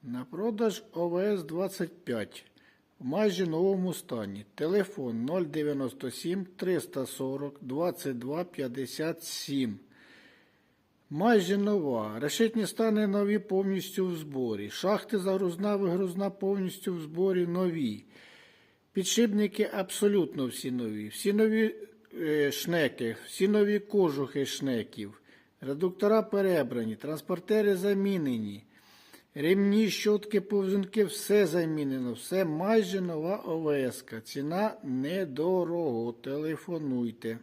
На продаж ОВС-25 в майже новому стані. Телефон 097 340 22 57. Майже нова. Решетні стани нові повністю в зборі. Шахти загрузна, вигрузна повністю в зборі нові. Підшипники абсолютно всі нові. Всі нові шнеки, всі нові кожухи шнеків. Редуктора перебрані, транспортери замінені. Ремні, щотки, повзунки, все замінено. Все майже нова ОВС-ка. Ціна недорого. Телефонуйте.